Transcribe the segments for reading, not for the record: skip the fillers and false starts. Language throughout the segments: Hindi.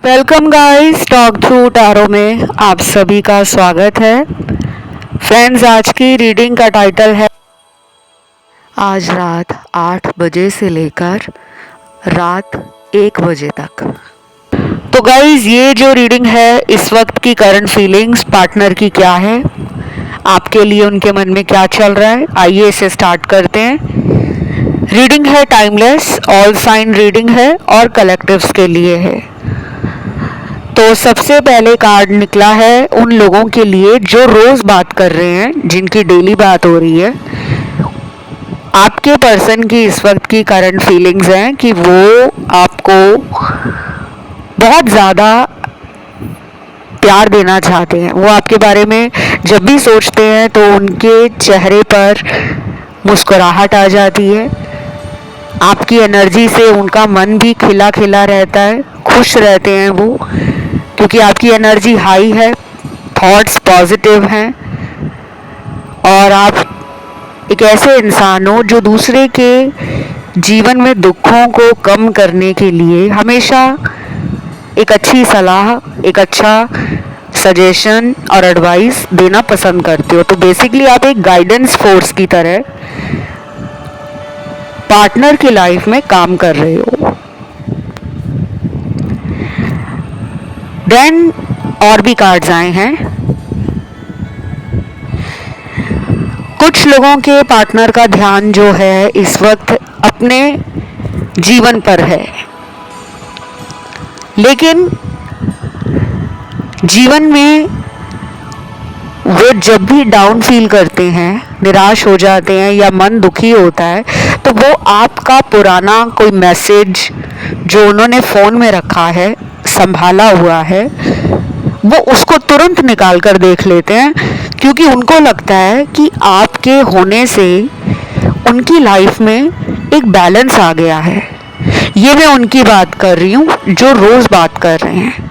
Welcome guys, talk through tarot में आप सभी का स्वागत है। फ्रेंड्स, आज की रीडिंग का टाइटल है आज रात 8 बजे से लेकर रात 1 बजे तक। तो गाइस, ये जो रीडिंग है इस वक्त की करंट फीलिंग्स पार्टनर की क्या है, आपके लिए उनके मन में क्या चल रहा है, आइए इसे स्टार्ट करते हैं। रीडिंग है टाइमलेस, ऑल साइन रीडिंग है और कलेक्टिव्स के लिए है। तो सबसे पहले कार्ड निकला है उन लोगों के लिए जो रोज बात कर रहे हैं, जिनकी डेली बात हो रही है। आपके पर्सन की इस वक्त की करंट फीलिंग्स हैं कि वो आपको बहुत ज़्यादा प्यार देना चाहते हैं। वो आपके बारे में जब भी सोचते हैं तो उनके चेहरे पर मुस्कुराहट आ जाती है। आपकी एनर्जी से उनका मन भी खिला खिला रहता है, खुश रहते हैं वो, क्योंकि आपकी एनर्जी हाई है, थॉट्स पॉजिटिव हैं और आप एक ऐसे इंसान हो जो दूसरे के जीवन में दुखों को कम करने के लिए हमेशा एक अच्छी सलाह, एक अच्छा सजेशन और एडवाइस देना पसंद करते हो। तो बेसिकली आप एक गाइडेंस फोर्स की तरह पार्टनर की लाइफ में काम कर रहे हो। देन और भी कार्ड्स आए हैं। कुछ लोगों के पार्टनर का ध्यान जो है इस वक्त अपने जीवन पर है, लेकिन जीवन में वो जब भी डाउन फील करते हैं, निराश हो जाते हैं या मन दुखी होता है, तो वो आपका पुराना कोई मैसेज जो उन्होंने फ़ोन में रखा है, संभाला हुआ है, वो उसको तुरंत निकाल कर देख लेते हैं, क्योंकि उनको लगता है कि आपके होने से उनकी लाइफ में एक बैलेंस आ गया है। ये मैं उनकी बात कर रही हूँ जो रोज़ बात कर रहे हैं,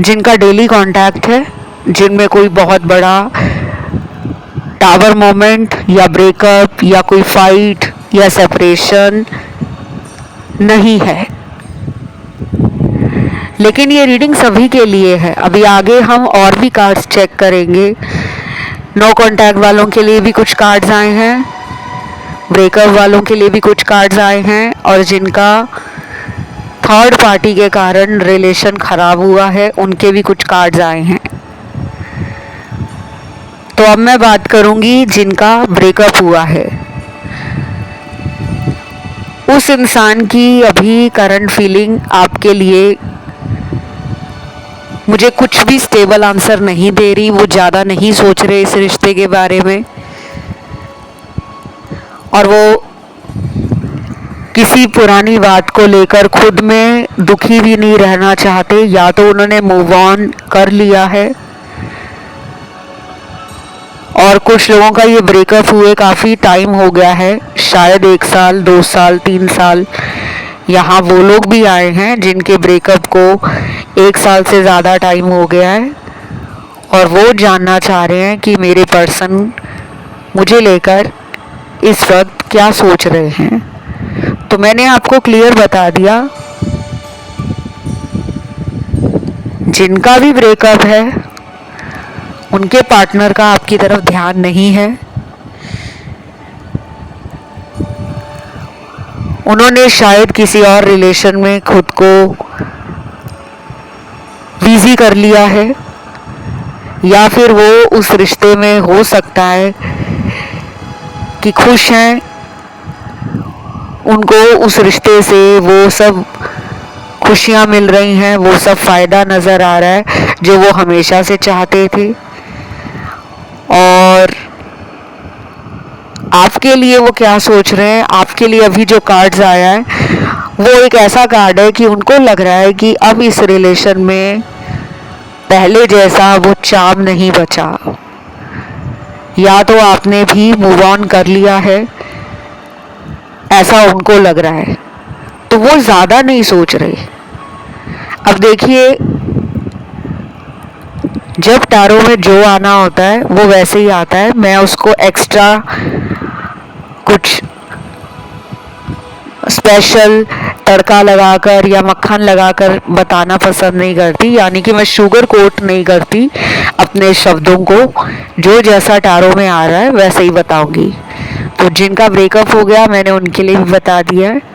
जिनका डेली कांटेक्ट है, जिनमें कोई बहुत बड़ा टावर मोमेंट या ब्रेकअप या कोई फाइट या सेपरेशन नहीं है। लेकिन ये रीडिंग सभी के लिए है। अभी आगे हम और भी कार्ड्स चेक करेंगे। नो कांटेक्ट वालों के लिए भी कुछ कार्ड्स आए हैं, ब्रेकअप वालों के लिए भी कुछ कार्ड्स आए हैं, और जिनका थर्ड पार्टी के कारण रिलेशन खराब हुआ है उनके भी कुछ कार्ड्स आए हैं। तो अब मैं बात करूंगी जिनका ब्रेकअप हुआ है। उस इंसान की अभी करंट फीलिंग आपके लिए मुझे कुछ भी स्टेबल आंसर नहीं दे रही। वो ज़्यादा नहीं सोच रहे इस रिश्ते के बारे में, और वो किसी पुरानी बात को लेकर खुद में दुखी भी नहीं रहना चाहते। या तो उन्होंने मूव ऑन कर लिया है, और कुछ लोगों का ये ब्रेकअप हुए काफ़ी टाइम हो गया है, शायद 1 साल, 2 साल, 3 साल। यहाँ वो लोग भी आए हैं जिनके ब्रेकअप को 1 साल से ज़्यादा टाइम हो गया है, और वो जानना चाह रहे हैं कि मेरे पर्सन मुझे लेकर इस वक्त क्या सोच रहे हैं। तो मैंने आपको क्लियर बता दिया, जिनका भी ब्रेकअप है उनके पार्टनर का आपकी तरफ ध्यान नहीं है। उन्होंने शायद किसी और रिलेशन में खुद को बिजी कर लिया है, या फिर वो उस रिश्ते में हो सकता है कि खुश हैं, उनको उस रिश्ते से वो सब खुशियाँ मिल रही हैं, वो सब फ़ायदा नज़र आ रहा है जो वो हमेशा से चाहते थे। और आपके लिए वो क्या सोच रहे हैं, आपके लिए अभी जो कार्ड्स आया है वो एक ऐसा कार्ड है कि उनको लग रहा है कि अब इस रिलेशन में पहले जैसा वो चार्म नहीं बचा। या तो आपने भी मूव ऑन कर लिया है, ऐसा उनको लग रहा है, तो वो ज़्यादा नहीं सोच रहे। अब देखिए, जब टैरो में जो आना होता है वो वैसे ही आता है। मैं उसको एक्स्ट्रा कुछ स्पेशल तड़का लगाकर या मक्खन लगाकर बताना पसंद नहीं करती, यानी कि मैं शुगर कोट नहीं करती अपने शब्दों को, जो जैसा टारों में आ रहा है वैसे ही बताऊंगी। तो जिनका ब्रेकअप हो गया मैंने उनके लिए भी बता दिया है।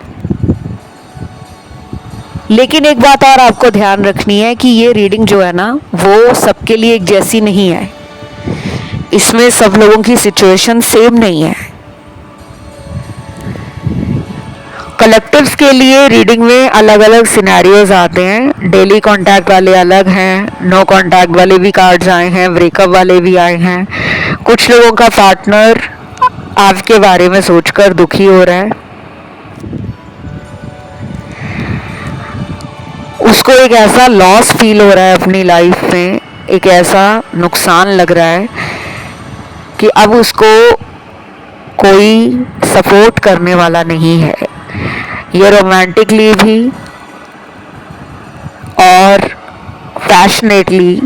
लेकिन एक बात और आपको ध्यान रखनी है कि ये रीडिंग जो है ना वो सबके लिए एक जैसी नहीं है। इसमें सब लोगों की सिचुएशन सेम नहीं है। कलेक्टिव्स के लिए रीडिंग में अलग अलग सिनेरियोज आते हैं। डेली कांटेक्ट वाले अलग हैं, नो कांटेक्ट वाले भी कार्ड्स आए हैं, ब्रेकअप वाले भी आए हैं। कुछ लोगों का पार्टनर आपके बारे में सोचकर दुखी हो रहा है, उसको एक ऐसा लॉस फील हो रहा है अपनी लाइफ में, एक ऐसा नुकसान लग रहा है कि अब उसको कोई सपोर्ट करने वाला नहीं है। ये रोमांटिकली भी और पैशनेटली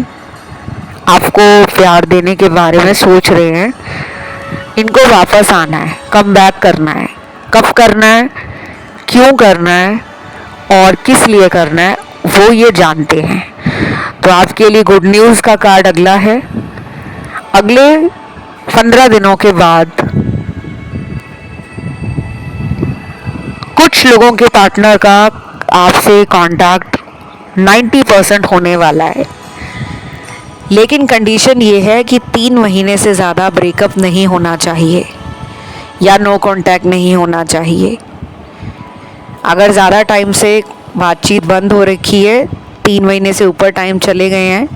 आपको प्यार देने के बारे में सोच रहे हैं। इनको वापस आना है, कम बैक करना है। कब करना है, क्यों करना है और किस लिए करना है वो ये जानते हैं। तो आपके लिए गुड न्यूज़ का कार्ड अगला है। अगले 15 दिनों के बाद कुछ लोगों के पार्टनर का आपसे कांटेक्ट 90% होने वाला है, लेकिन कंडीशन ये है कि 3 महीने से ज़्यादा ब्रेकअप नहीं होना चाहिए या नो कांटेक्ट नहीं होना चाहिए। अगर ज़्यादा टाइम से बातचीत बंद हो रखी है, 3 महीने से ऊपर टाइम चले गए हैं,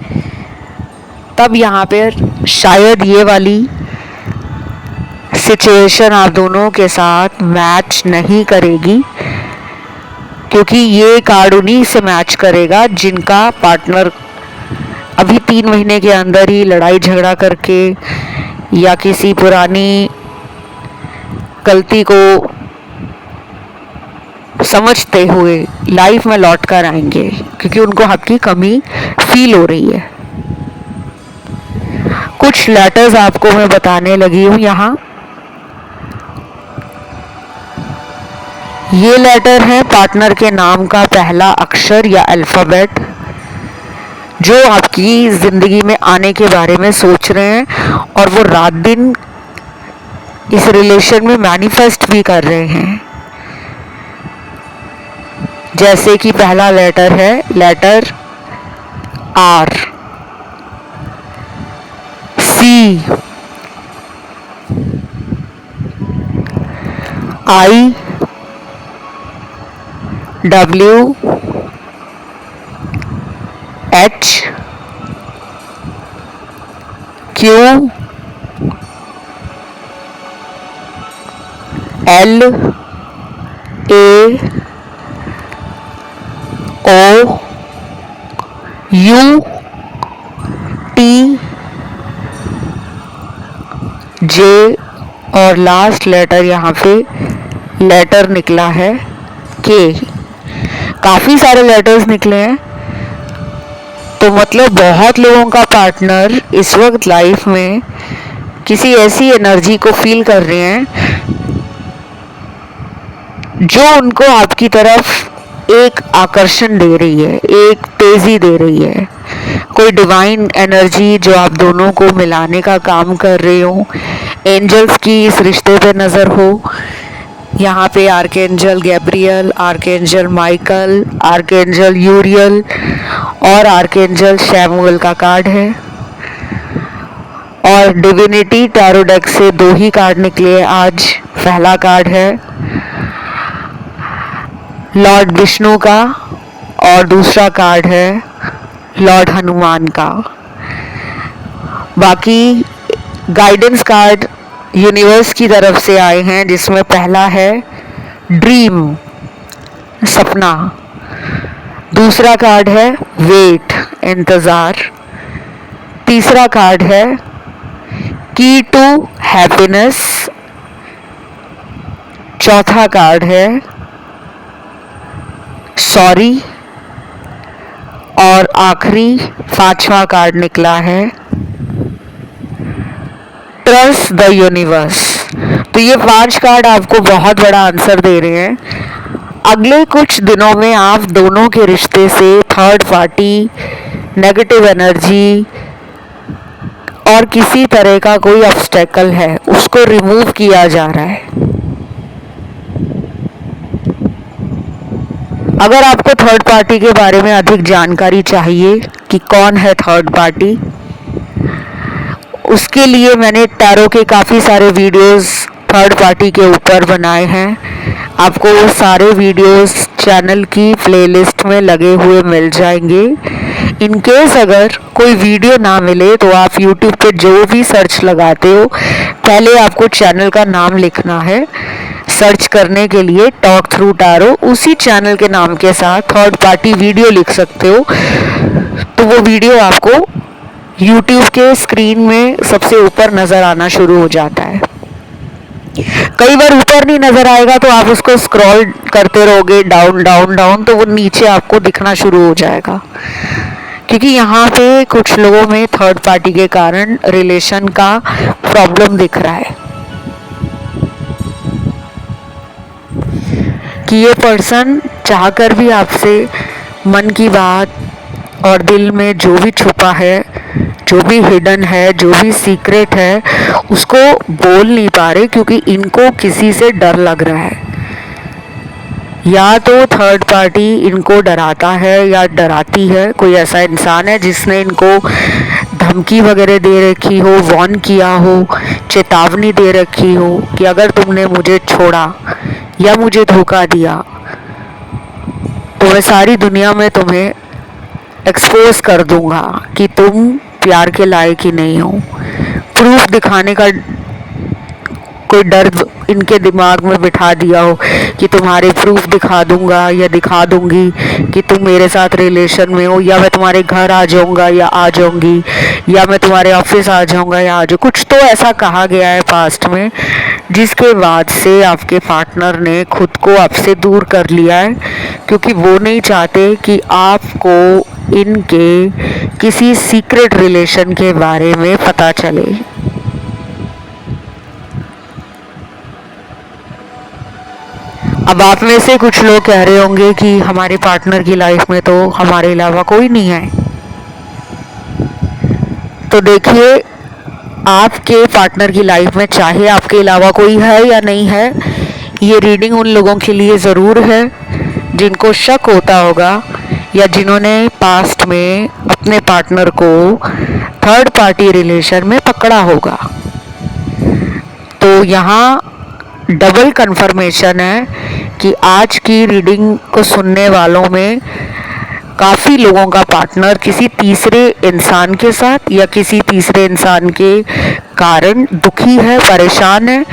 तब यहाँ पर शायद ये वाली सिचुएशन आप दोनों के साथ मैच नहीं करेगी, क्योंकि ये कार्ड उन्हीं से मैच करेगा जिनका पार्टनर अभी 3 महीने के अंदर ही लड़ाई झगड़ा करके या किसी पुरानी गलती को समझते हुए लाइफ में लौट कर आएंगे, क्योंकि उनको आपकी कमी फील हो रही है। कुछ लेटर्स आपको मैं बताने लगी हूँ यहाँ। ये लेटर है पार्टनर के नाम का पहला अक्षर या अल्फ़ाबेट, जो आपकी ज़िंदगी में आने के बारे में सोच रहे हैं और वो रात दिन इस रिलेशन में मैनिफेस्ट भी कर रहे हैं। जैसे कि पहला लेटर है letter R, C, I, W, H, Q, L, A, O, U, T, J और लास्ट लेटर यहाँ पे लेटर निकला है के। काफ़ी सारे लेटर्स निकले हैं, तो मतलब बहुत लोगों का पार्टनर इस वक्त लाइफ में किसी ऐसी एनर्जी को फील कर रहे हैं जो उनको आपकी तरफ एक आकर्षण दे रही है, एक तेज़ी दे रही है। कोई डिवाइन एनर्जी जो आप दोनों को मिलाने का काम कर रही हो, एंजल्स की इस रिश्ते पे नज़र हो। यहाँ पे archangel Gabriel, archangel Michael, archangel Uriel और आर्कएंजल शैमुएल का कार्ड है। और डिविनिटी टैरो डेक से 2 ही कार्ड निकले आज। पहला कार्ड है लॉर्ड विष्णु का और दूसरा कार्ड है लॉर्ड हनुमान का। बाकी गाइडेंस कार्ड यूनिवर्स की तरफ से आए हैं, जिसमें पहला है ड्रीम, सपना। दूसरा कार्ड है वेट, इंतज़ार। तीसरा कार्ड है की टू हैप्पीनेस। चौथा कार्ड है सॉरी और आखिरी 5वां कार्ड निकला है ट्रस्ट द यूनिवर्स। तो ये 5 कार्ड आपको बहुत बड़ा आंसर दे रहे हैं। अगले कुछ दिनों में आप दोनों के रिश्ते से थर्ड पार्टी, नेगेटिव एनर्जी और किसी तरह का कोई ऑब्स्टेकल है उसको रिमूव किया जा रहा है। अगर आपको थर्ड पार्टी के बारे में अधिक जानकारी चाहिए कि कौन है थर्ड पार्टी, उसके लिए मैंने टैरो के काफ़ी सारे वीडियोस थर्ड पार्टी के ऊपर बनाए हैं। आपको वो सारे वीडियोस चैनल की प्लेलिस्ट में लगे हुए मिल जाएंगे। इन केस अगर कोई वीडियो ना मिले तो आप यूट्यूब पे जो भी सर्च लगाते हो, पहले आपको चैनल का नाम लिखना है। सर्च करने के लिए टॉक थ्रू टैरो, उसी चैनल के नाम के साथ थर्ड पार्टी वीडियो लिख सकते हो, तो वो वीडियो आपको यूट्यूब के स्क्रीन में सबसे ऊपर नज़र आना शुरू हो जाता है। कई बार ऊपर नहीं नज़र आएगा तो आप उसको स्क्रॉल करते रहोगे डाउन डाउन डाउन, तो वो नीचे आपको दिखना शुरू हो जाएगा। क्योंकि यहाँ पे कुछ लोगों में थर्ड पार्टी के कारण रिलेशन का प्रॉब्लम दिख रहा है कि ये पर्सन चाहकर भी आपसे मन की बात और दिल में जो भी छुपा है, जो भी हिडन है, जो भी सीक्रेट है, उसको बोल नहीं पा रहे क्योंकि इनको किसी से डर लग रहा है। या तो थर्ड पार्टी इनको डराता है या डराती है, कोई ऐसा इंसान है जिसने इनको धमकी वगैरह दे रखी हो, वार्न किया हो, चेतावनी दे रखी हो कि अगर तुमने मुझे छोड़ा या मुझे धोखा दिया तो मैं सारी दुनिया में तुम्हें एक्सपोज कर दूंगा कि तुम प्यार के लायक ही नहीं हो। प्रूफ दिखाने का कोई डर इनके दिमाग में बिठा दिया हो कि तुम्हारे प्रूफ दिखा दूंगा या दिखा दूंगी कि तुम मेरे साथ रिलेशन में हो, या मैं तुम्हारे घर आ जाऊंगा या आ जाऊंगी, या मैं तुम्हारे ऑफिस आ जाऊंगा या आ जाऊँ। कुछ तो ऐसा कहा गया है पास्ट में जिसके बाद से आपके पार्टनर ने खुद को आपसे दूर कर लिया है, क्योंकि वो नहीं चाहते कि आपको इनके किसी सीक्रेट रिलेशन के बारे में पता चले। अब आप में से कुछ लोग कह रहे होंगे कि हमारे पार्टनर की लाइफ में तो हमारे अलावा कोई नहीं है। तो देखिए, आपके पार्टनर की लाइफ में चाहे आपके अलावा कोई है या नहीं है, ये रीडिंग उन लोगों के लिए ज़रूर है जिनको शक होता होगा या जिन्होंने पास्ट में अपने पार्टनर को थर्ड पार्टी रिलेशन में पकड़ा होगा। तो यहाँ डबल कंफर्मेशन है कि आज की रीडिंग को सुनने वालों में काफ़ी लोगों का पार्टनर किसी तीसरे इंसान के साथ या किसी तीसरे इंसान के कारण दुखी है, परेशान है,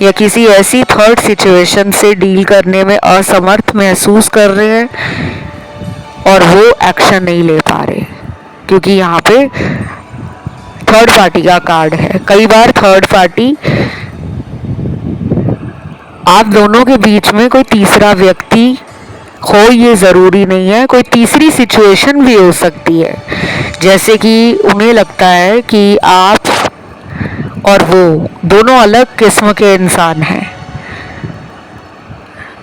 या किसी ऐसी थर्ड सिचुएशन से डील करने में असमर्थ महसूस कर रहे हैं और वो एक्शन नहीं ले पा रहे, क्योंकि यहाँ पे थर्ड पार्टी का कार्ड है। कई बार थर्ड पार्टी आप दोनों के बीच में कोई तीसरा व्यक्ति हो, ये ज़रूरी नहीं है, कोई तीसरी सिचुएशन भी हो सकती है। जैसे कि उन्हें लगता है कि आप और वो दोनों अलग किस्म के इंसान हैं,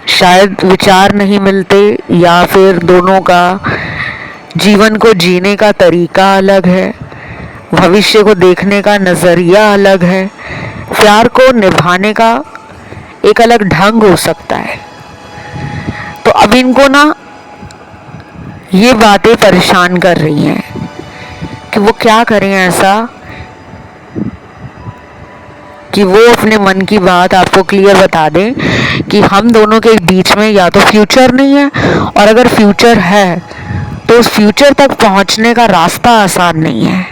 शायद विचार नहीं मिलते या फिर दोनों का जीवन को जीने का तरीका अलग है, भविष्य को देखने का नज़रिया अलग है, प्यार को निभाने का एक अलग ढंग हो सकता है। तो अब इनको ना ये बातें परेशान कर रही हैं कि वो क्या करें ऐसा कि वो अपने मन की बात आपको क्लियर बता दें कि हम दोनों के बीच में या तो फ्यूचर नहीं है, और अगर फ्यूचर है तो उस फ्यूचर तक पहुंचने का रास्ता आसान नहीं है।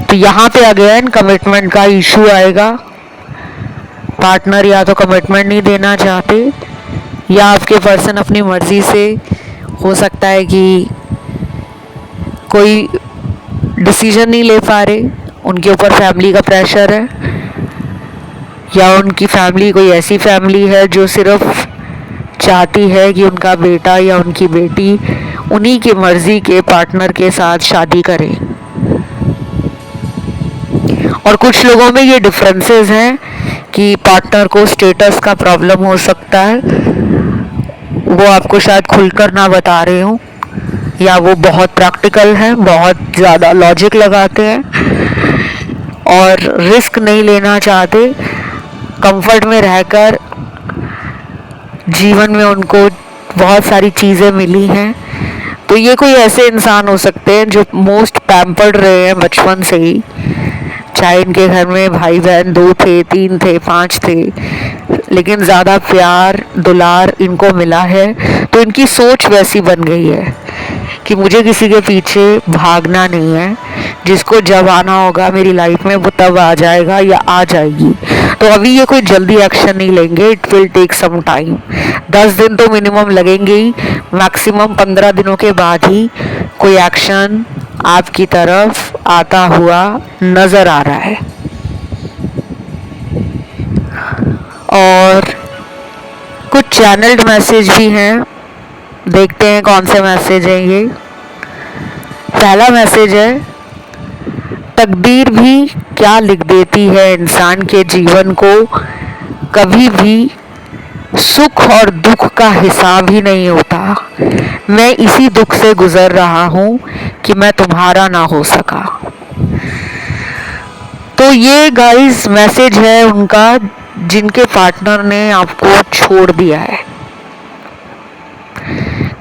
तो यहाँ पे अगेन कमिटमेंट का इशू आएगा। पार्टनर या तो कमिटमेंट नहीं देना चाहते, या आपके पर्सन अपनी मर्जी से, हो सकता है कि कोई डिसीजन नहीं ले पा रहे, उनके ऊपर फैमिली का प्रेशर है, या उनकी फैमिली कोई ऐसी फैमिली है जो सिर्फ चाहती है कि उनका बेटा या उनकी बेटी उन्हीं की मर्जी के पार्टनर के साथ शादी करे। और कुछ लोगों में ये डिफरेंसेस हैं कि पार्टनर को स्टेटस का प्रॉब्लम हो सकता है, वो आपको शायद खुलकर ना बता रहे हो, या वो बहुत प्रैक्टिकल हैं, बहुत ज़्यादा लॉजिक लगाते हैं और रिस्क नहीं लेना चाहते, कंफर्ट में रहकर जीवन में उनको बहुत सारी चीज़ें मिली हैं। तो ये कोई ऐसे इंसान हो सकते हैं जो मोस्ट पैम्पर्ड रहे हैं बचपन से ही, चाहे इनके घर में भाई बहन 2 थे, 3 थे, 5 थे, लेकिन ज़्यादा प्यार दुलार इनको मिला है, तो इनकी सोच वैसी बन गई है कि मुझे किसी के पीछे भागना नहीं है, जिसको जब आना होगा मेरी लाइफ में वो तब आ जाएगा या आ जाएगी। तो अभी ये कोई जल्दी एक्शन नहीं लेंगे, it will take some time. 10 दिन तो मिनिमम लगेंगे ही, मैक्सिमम 15 दिनों के बाद ही कोई एक्शन आपकी तरफ आता हुआ नजर आ रहा है। और कुछ चैनल्ड मैसेज भी हैं, देखते हैं कौन से मैसेज हैं ये। पहला मैसेज है, तकदीर भी क्या लिख देती है इंसान के जीवन को, कभी भी सुख और दुख का हिसाब ही नहीं होता, मैं इसी दुख से गुजर रहा हूँ कि मैं तुम्हारा ना हो सका। तो ये गाइस मैसेज है उनका जिनके पार्टनर ने आपको छोड़ दिया है।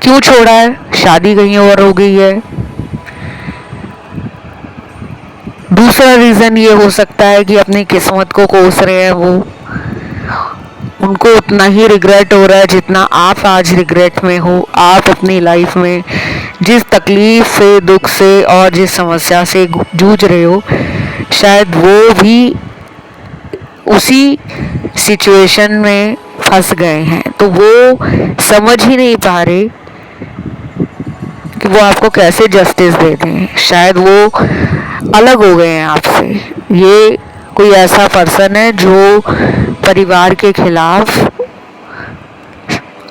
क्यों छोड़ा है? शादी कहीं और हो गई है। दूसरा रीज़न ये हो सकता है कि अपनी किस्मत को कोस रहे हैं वो, उनको उतना ही रिग्रेट हो रहा है जितना आप आज रिग्रेट में हो। आप अपनी लाइफ में जिस तकलीफ से, दुख से और जिस समस्या से जूझ रहे हो, शायद वो भी उसी सिचुएशन में फंस गए हैं, तो वो समझ ही नहीं पा रहे कि वो आपको कैसे जस्टिस दे दें। शायद वो अलग हो गए हैं आपसे। ये कोई ऐसा पर्सन है जो परिवार के खिलाफ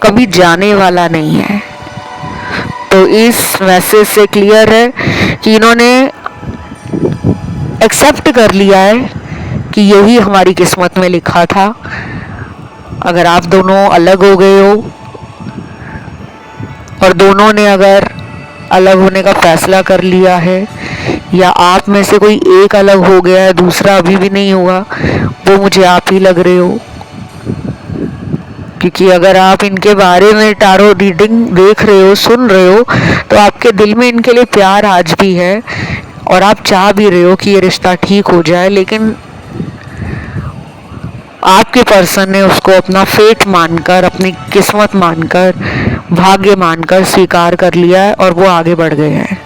कभी जाने वाला नहीं है। तो इस मैसेज से क्लियर है कि इन्होंने एक्सेप्ट कर लिया है कि यही हमारी किस्मत में लिखा था। अगर आप दोनों अलग हो गए हो और दोनों ने अगर अलग होने का फैसला कर लिया है, या आप में से कोई एक अलग हो गया है, दूसरा अभी भी नहीं हुआ, वो मुझे आप ही लग रहे हो। क्योंकि अगर आप इनके बारे में टारो रीडिंग देख रहे हो, सुन रहे हो, तो आपके दिल में इनके लिए प्यार आज भी है और आप चाह भी रहे हो कि ये रिश्ता ठीक हो जाए, लेकिन आपके पर्सन ने उसको अपना फेट मानकर, अपनी किस्मत मानकर, भाग्य मानकर स्वीकार कर लिया है और वो आगे बढ़ गए हैं।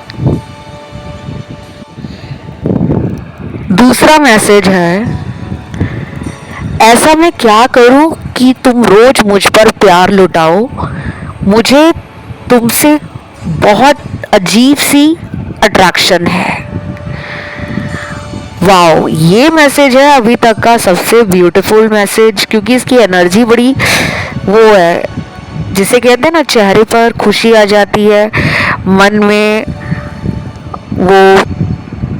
दूसरा मैसेज है, ऐसा मैं क्या करूं कि तुम रोज मुझ पर प्यार लुटाओ, मुझे तुमसे बहुत अजीब सी अट्रैक्शन है। वाओ, ये मैसेज है अभी तक का सबसे ब्यूटीफुल मैसेज, क्योंकि इसकी एनर्जी बड़ी वो है, जिसे कहते हैं ना चेहरे पर खुशी आ जाती है, मन में वो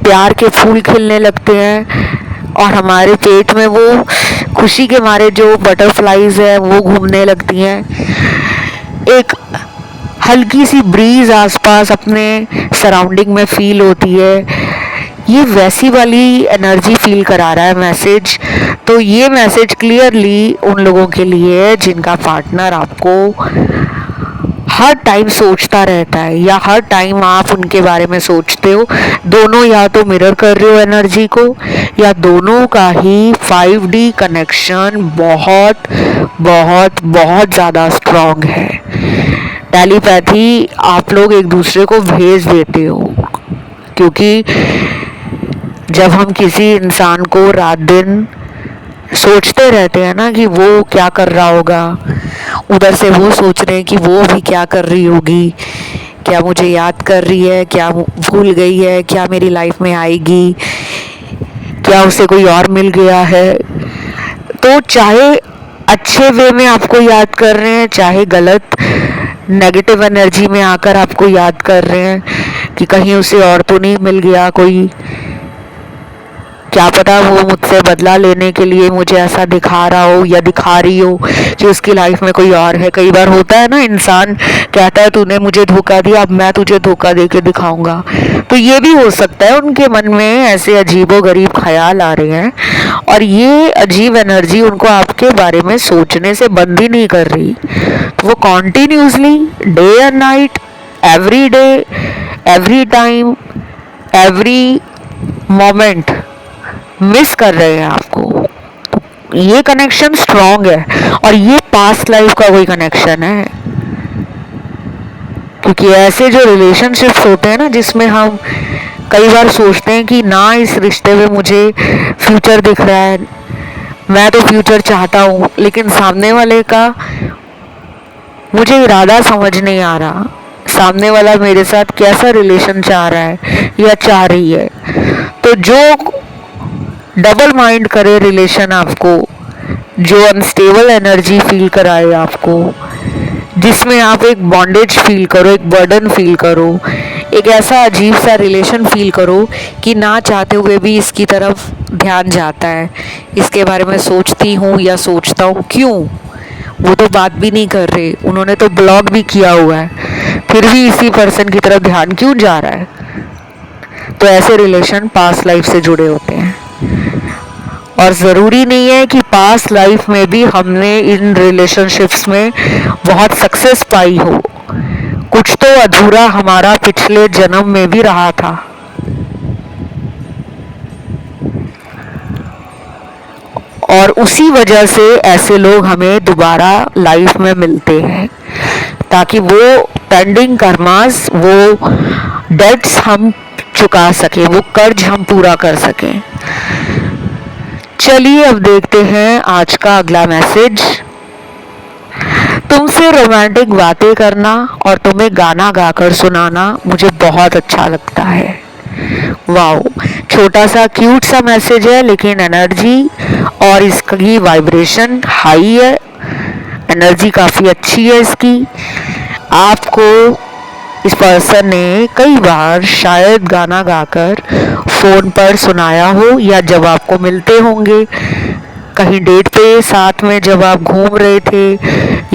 प्यार के फूल खिलने लगते हैं और हमारे पेट में वो खुशी के मारे जो बटरफ्लाईज है वो घूमने लगती हैं। एक हल्की सी ब्रीज आसपास अपने सराउंडिंग में फील होती है। ये वैसी वाली एनर्जी फील करा रहा है मैसेज। तो ये मैसेज क्लियरली उन लोगों के लिए है जिनका पार्टनर आपको हर टाइम सोचता रहता है, या हर टाइम आप उनके बारे में सोचते हो। दोनों या तो मिरर कर रहे हो एनर्जी को, या दोनों का ही 5D कनेक्शन बहुत बहुत बहुत ज़्यादा स्ट्रॉन्ग है। टेलीपैथी आप लोग एक दूसरे को भेज देते हो, क्योंकि जब हम किसी इंसान को रात दिन सोचते रहते हैं ना कि वो क्या कर रहा होगा, उधर से वो सोच रहे हैं कि वो भी क्या कर रही होगी, क्या मुझे याद कर रही है, क्या भूल गई है, क्या मेरी लाइफ में आएगी, क्या उसे कोई और मिल गया है। तो चाहे अच्छे वे में आपको याद कर रहे हैं, चाहे गलत नेगेटिव एनर्जी में आकर आपको याद कर रहे हैं कि कहीं उसे और तो नहीं मिल गया कोई क्या पता वो मुझसे बदला लेने के लिए मुझे ऐसा दिखा रहा हो या दिखा रही हो कि उसकी लाइफ में कोई और है। कई बार होता है ना, इंसान कहता है तूने मुझे धोखा दिया, अब मैं तुझे धोखा दे के दिखाऊंगा। तो ये भी हो सकता है उनके मन में ऐसे अजीबोगरीब ख्याल आ रहे हैं, और ये अजीब एनर्जी उनको आपके बारे में सोचने से बंद ही नहीं कर रही। तो वो continuously day and night, every day, every time, every moment miss कर रहे हैं आपको। ये कनेक्शन स्ट्रांग है, और ये पास्ट लाइफ का कोई कनेक्शन है। क्योंकि ऐसे जो रिलेशनशिप्स होते हैं ना, जिसमें हम कई बार सोचते हैं कि ना इस रिश्ते में मुझे फ्यूचर दिख रहा है, मैं तो फ्यूचर चाहता हूँ, लेकिन सामने वाले का मुझे इरादा समझ नहीं आ रहा, सामने वाला मेरे साथ कैसा रिलेशन चाह रहा है या चाह रही है। तो जो डबल माइंड करे रिलेशन आपको, जो अनस्टेबल एनर्जी फील कराए आपको, जिसमें आप एक बॉन्डेज फील करो, एक बर्डन फील करो, एक ऐसा अजीब सा रिलेशन फील करो कि ना चाहते हुए भी इसकी तरफ ध्यान जाता है, इसके बारे में सोचती हूँ या सोचता हूँ। क्यों? वो तो बात भी नहीं कर रहे, उन्होंने तो ब्लॉक भी किया हुआ है, फिर भी इसी पर्सन की तरफ ध्यान क्यों जा रहा है? तो ऐसे रिलेशन पास्ट लाइफ से जुड़े होते हैं। और ज़रूरी नहीं है कि पास्ट लाइफ में भी हमने इन रिलेशनशिप्स में बहुत सक्सेस पाई हो, कुछ तो अधूरा हमारा पिछले जन्म में भी रहा था। और उसी वजह से ऐसे लोग हमें दोबारा लाइफ में मिलते हैं, ताकि वो पेंडिंग कर्मास, वो डेट्स हम चुका सकें, वो कर्ज हम पूरा कर सकें। चलिए अब देखते हैं आज का अगला मैसेज। तुमसे रोमांटिक बातें करना और तुम्हें गाना गाकर सुनाना मुझे बहुत अच्छा लगता है। वाओ, छोटा सा क्यूट सा मैसेज है, लेकिन एनर्जी और इसकी वाइब्रेशन हाई है, एनर्जी काफ़ी अच्छी है इसकी। आपको इस पर्सन ने कई बार शायद गाना गाकर फ़ोन पर सुनाया हो, या जब आपको मिलते होंगे कहीं डेट पे साथ में, जब आप घूम रहे थे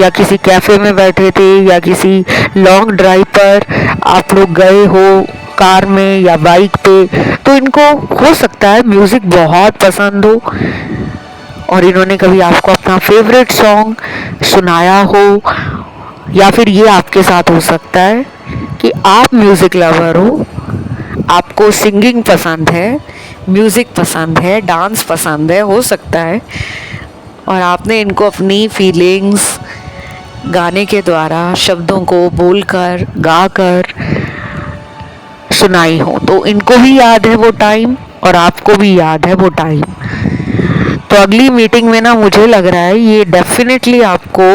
या किसी कैफ़े में बैठे थे या किसी लॉन्ग ड्राइव पर आप लोग गए हो कार में या बाइक पे, तो इनको हो सकता है म्यूज़िक बहुत पसंद हो और इन्होंने कभी आपको अपना फेवरेट सॉन्ग सुनाया हो। या फिर ये आपके साथ हो सकता है कि आप म्यूज़िक लवर हो, आपको सिंगिंग पसंद है, म्यूज़िक पसंद है, डांस पसंद है, हो सकता है, और आपने इनको अपनी फीलिंग्स गाने के द्वारा, शब्दों को बोलकर, गाकर सुनाई हो। तो इनको भी याद है वो टाइम और आपको भी याद है वो टाइम। तो अगली मीटिंग में ना मुझे लग रहा है ये डेफिनेटली आपको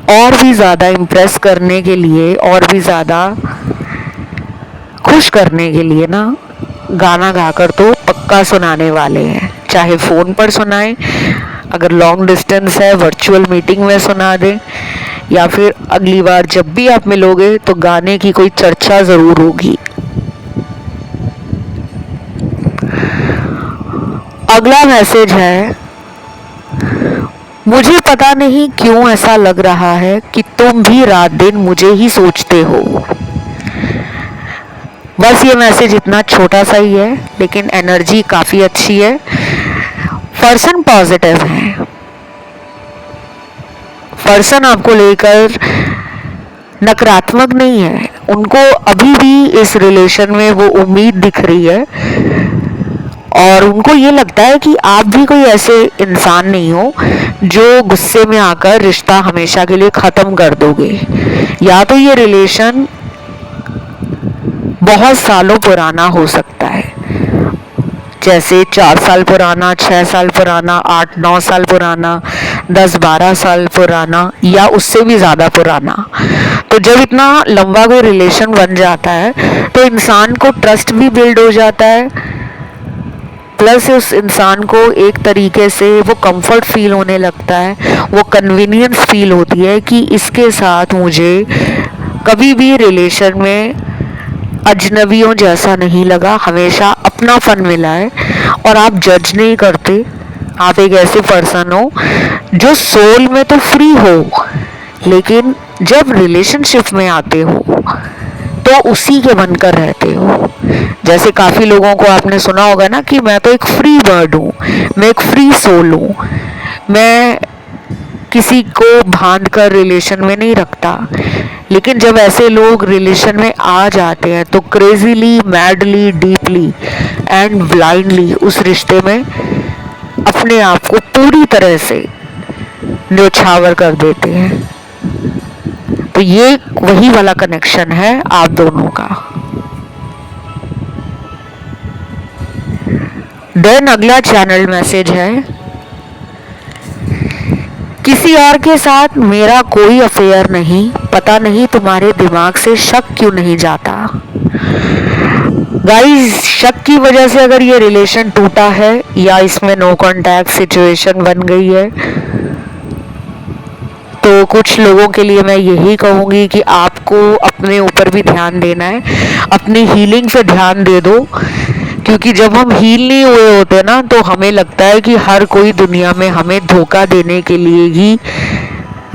और भी ज़्यादा इम्प्रेस करने के लिए, और भी ज़्यादा खुश करने के लिए ना गाना गाकर तो पक्का सुनाने वाले हैं। चाहे फ़ोन पर सुनाएं, अगर लॉन्ग डिस्टेंस है वर्चुअल मीटिंग में सुना दें, या फिर अगली बार जब भी आप मिलोगे तो गाने की कोई चर्चा ज़रूर होगी। अगला मैसेज है, मुझे पता नहीं क्यों ऐसा लग रहा है कि तुम भी रात दिन मुझे ही सोचते हो। बस ये मैसेज इतना छोटा सा ही है, लेकिन एनर्जी काफ़ी अच्छी है। पर्सन पॉजिटिव है, पर्सन आपको लेकर नकारात्मक नहीं है, उनको अभी भी इस रिलेशन में वो उम्मीद दिख रही है, और उनको ये लगता है कि आप भी कोई ऐसे इंसान नहीं हो जो गुस्से में आकर रिश्ता हमेशा के लिए ख़त्म कर दोगे। या तो ये रिलेशन बहुत सालों पुराना हो सकता है, जैसे 4 साल पुराना, 6 साल पुराना, 8-9 साल पुराना, 10-12 साल पुराना, या उससे भी ज़्यादा पुराना। तो जब इतना लंबा कोई रिलेशन बन जाता है तो इंसान को ट्रस्ट भी बिल्ड हो जाता है, प्लस उस इंसान को एक तरीके से वो कंफर्ट फील होने लगता है, वो कन्वीनियंस फील होती है कि इसके साथ मुझे कभी भी रिलेशन में अजनबियों जैसा नहीं लगा, हमेशा अपनापन मिला है। और आप जज नहीं करते, आप एक ऐसे पर्सन हो जो सोल में तो फ्री हो, लेकिन जब रिलेशनशिप में आते हो तो उसी के बनकर रहते हो। जैसे काफ़ी लोगों को आपने सुना होगा ना कि मैं तो एक फ्री बर्ड हूँ, मैं एक फ्री सोल हूँ, मैं किसी को बांध कर रिलेशन में नहीं रखता। लेकिन जब ऐसे लोग रिलेशन में आ जाते हैं तो crazily, madly, deeply and blindly उस रिश्ते में अपने आप को पूरी तरह से न्योछावर कर देते हैं। तो ये वही वाला कनेक्शन है आप दोनों का। देन अगला चैनल मैसेज है, किसी और के साथ मेरा कोई अफेयर नहीं, पता नहीं तुम्हारे दिमाग से शक क्यों नहीं जाता। गाइस, शक की वजह से अगर ये रिलेशन टूटा है या इसमें नो कांटेक्ट सिचुएशन बन गई है, तो कुछ लोगों के लिए मैं यही कहूँगी कि आपको अपने ऊपर भी ध्यान देना है, अपनी हीलिंग पे ध्यान दे दो। क्योंकि जब हम हील नहीं हुए होते ना, तो हमें लगता है कि हर कोई दुनिया में हमें धोखा देने के लिए ही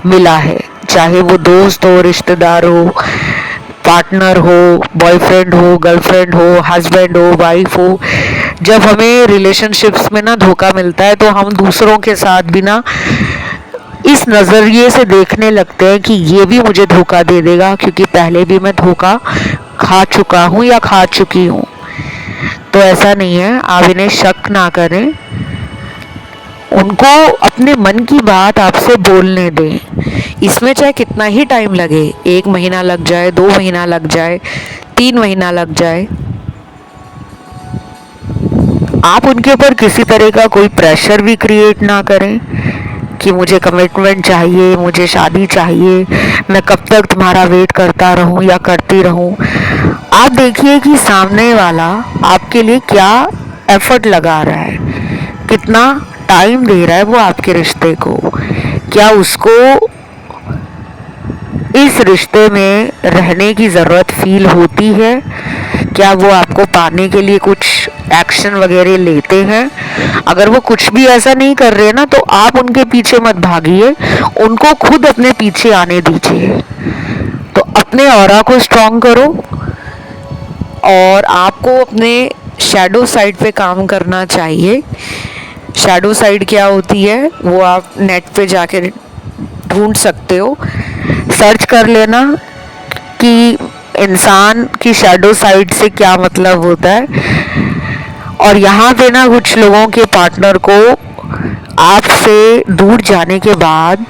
मिला है, चाहे वो दोस्त हो, रिश्तेदार हो, पार्टनर हो, बॉयफ्रेंड हो, गर्लफ्रेंड हो, हस्बैंड हो, वाइफ हो। जब हमें रिलेशनशिप्स में ना धोखा मिलता है तो हम दूसरों के साथ भी ना इस नज़रिए से देखने लगते हैं कि ये भी मुझे धोखा दे देगा, क्योंकि पहले भी मैं धोखा खा चुका हूँ या खा चुकी हूँ। तो ऐसा नहीं है, आप इन्हें शक ना करें, उनको अपने मन की बात आपसे बोलने दें। इसमें चाहे कितना ही टाइम लगे, 1 महीना लग जाए, 2 महीना लग जाए, 3 महीना लग जाए, आप उनके ऊपर किसी तरह का कोई प्रेशर भी क्रिएट ना करें कि मुझे कमिटमेंट चाहिए, मुझे शादी चाहिए, मैं कब तक तुम्हारा वेट करता रहूं या करती रहूं। आप देखिए कि सामने वाला आपके लिए क्या एफर्ट लगा रहा है, कितना टाइम दे रहा है वो आपके रिश्ते को, क्या उसको इस रिश्ते में रहने की ज़रूरत फील होती है, क्या वो आपको पाने के लिए कुछ एक्शन वगैरह लेते हैं। अगर वो कुछ भी ऐसा नहीं कर रहे हैं ना, तो आप उनके पीछे मत भागिए, उनको खुद अपने पीछे आने दीजिए। तो अपने ऑरा को स्ट्रॉन्ग करो और आपको अपने शैडो साइड पे काम करना चाहिए। शैडो साइड क्या होती है वो आप नेट पे जाके ढूंढ सकते हो, सर्च कर लेना कि इंसान की शैडो साइड से क्या मतलब होता है। और यहाँ पे ना कुछ लोगों के पार्टनर को आपसे दूर जाने के बाद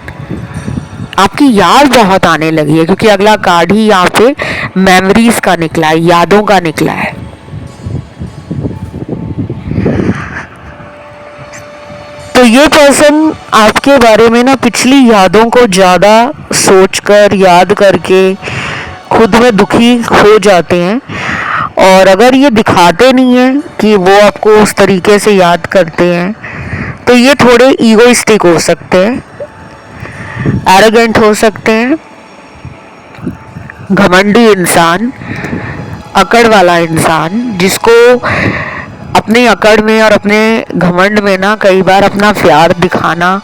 आपकी याद बहुत आने लगी है, क्योंकि अगला कार्ड ही यहाँ पे मेमोरीज का निकला है, यादों का निकला है। तो ये पर्सन आपके बारे में ना पिछली यादों को ज़्यादा सोचकर, याद करके खुद में दुखी हो जाते हैं। और अगर ये दिखाते नहीं हैं कि वो आपको उस तरीके से याद करते हैं, तो ये थोड़े ईगोइस्टिक हो सकते हैं, एरोगेंट हो सकते हैं, घमंडी इंसान, अकड़ वाला इंसान, जिसको अपनी अकड़ में और अपने घमंड में ना कई बार अपना प्यार दिखाना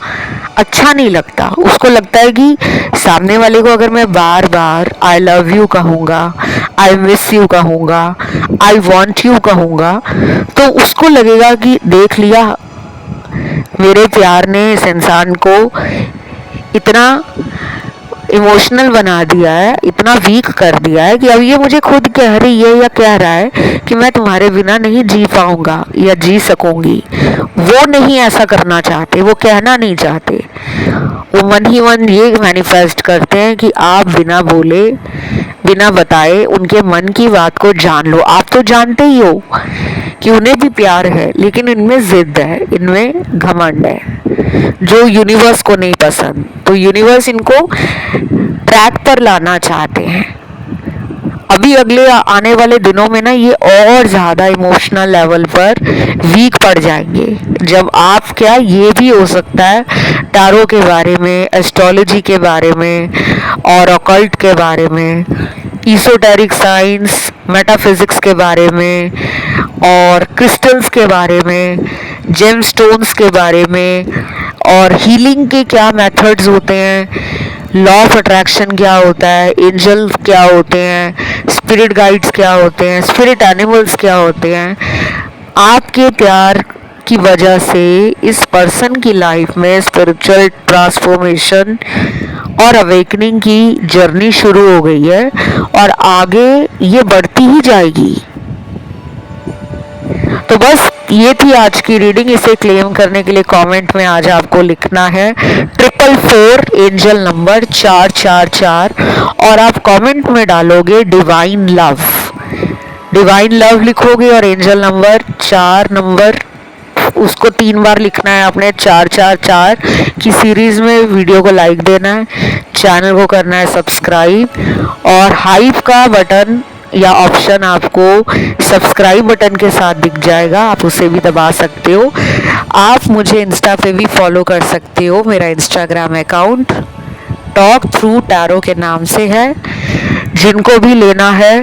अच्छा नहीं लगता। उसको लगता है कि सामने वाले को अगर मैं बार बार आई लव यू कहूँगा, आई मिस यू कहूँगा, आई वॉन्ट यू कहूँगा, तो उसको लगेगा कि देख लिया, मेरे प्यार ने इस इंसान को इतना इमोशनल बना दिया है, इतना वीक कर दिया है कि अब ये मुझे खुद कह रही है या कह रहा है कि मैं तुम्हारे बिना नहीं जी पाऊंगा या जी सकूंगी। वो नहीं ऐसा करना चाहते, वो कहना नहीं चाहते, वो मन ही मन ये मैनिफेस्ट करते हैं कि आप बिना बोले, बिना बताए उनके मन की बात को जान लो। आप तो जानते ही हो कि उन्हें भी प्यार है, लेकिन इनमें जिद है, इनमें घमंड है, जो यूनिवर्स को नहीं पसंद। तो यूनिवर्स इनको ट्रैक पर लाना चाहते हैं। अभी अगले आने वाले दिनों में ना ये और ज़्यादा इमोशनल लेवल पर वीक पड़ जाएंगे, जब आप क्या ये भी हो सकता है टैरो के बारे में, एस्ट्रोलॉजी के बारे में और ऑकल्ट के बारे में, ईसोटेरिक साइंस, मेटाफिजिक्स के बारे में और क्रिस्टल्स के बारे में, जेम स्टोन्स के बारे में और हीलिंग के क्या मेथड्स होते हैं, लॉ ऑफ अट्रैक्शन क्या होता है, एंजल क्या होते हैं, स्पिरिट गाइड्स क्या होते हैं, स्पिरिट एनिमल्स क्या होते हैं। आपके प्यार की वजह से इस पर्सन की लाइफ में स्पिरिचुअल ट्रांसफॉर्मेशन और अवेकनिंग की जर्नी शुरू हो गई है और आगे ये बढ़ती ही जाएगी। तो बस ये थी आज की रीडिंग। इसे क्लेम करने के लिए कमेंट में आज आपको लिखना है 444 एंजल नंबर 444 और आप कमेंट में डालोगे डिवाइन लव। डिवाइन लव लिखोगे और एंजल नंबर 4 नंबर उसको 3 बार लिखना है आपने। 444 की सीरीज में वीडियो को लाइक देना है, चैनल को करना है सब्सक्राइब और हाइप का बटन या ऑप्शन आपको सब्सक्राइब बटन के साथ दिख जाएगा, आप उसे भी दबा सकते हो। आप मुझे इंस्टा पे भी फॉलो कर सकते हो, मेरा Instagram account talk through tarot के नाम से है। जिनको भी लेना है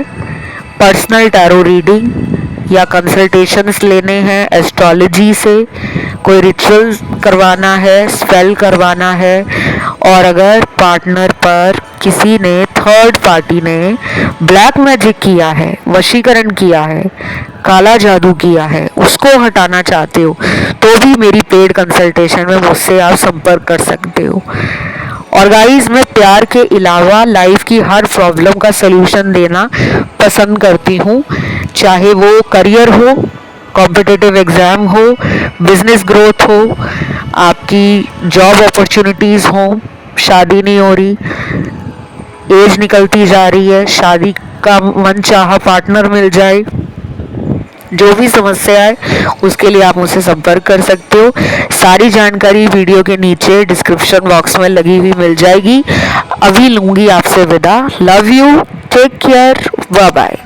पर्सनल टैरो रीडिंग या कंसल्टेशंस लेने हैं एस्ट्रोलॉजी से, कोई रिचुअल करवाना है, स्पेल करवाना है और अगर पार्टनर पर किसी ने थर्ड पार्टी ने ब्लैक मैजिक किया है, वशीकरण किया है, काला जादू किया है, उसको हटाना चाहते हो तो भी मेरी पेड कंसल्टेशन में मुझसे आप संपर्क कर सकते हो। और गाइस मैं प्यार के अलावा लाइफ की हर प्रॉब्लम का सलूशन देना पसंद करती हूँ, चाहे वो करियर हो, कॉम्पिटिटिव एग्ज़ाम हो, बिजनेस ग्रोथ हो, आपकी जॉब अपॉर्चुनिटीज़ हो, शादी नहीं हो रही, एज निकलती जा रही है, शादी का मन चाहा पार्टनर मिल जाए, जो भी समस्या है उसके लिए आप मुझसे संपर्क कर सकते हो। सारी जानकारी वीडियो के नीचे डिस्क्रिप्शन बॉक्स में लगी हुई मिल जाएगी। अभी लूँगी आपसे विदा। Love you, take care, bye bye.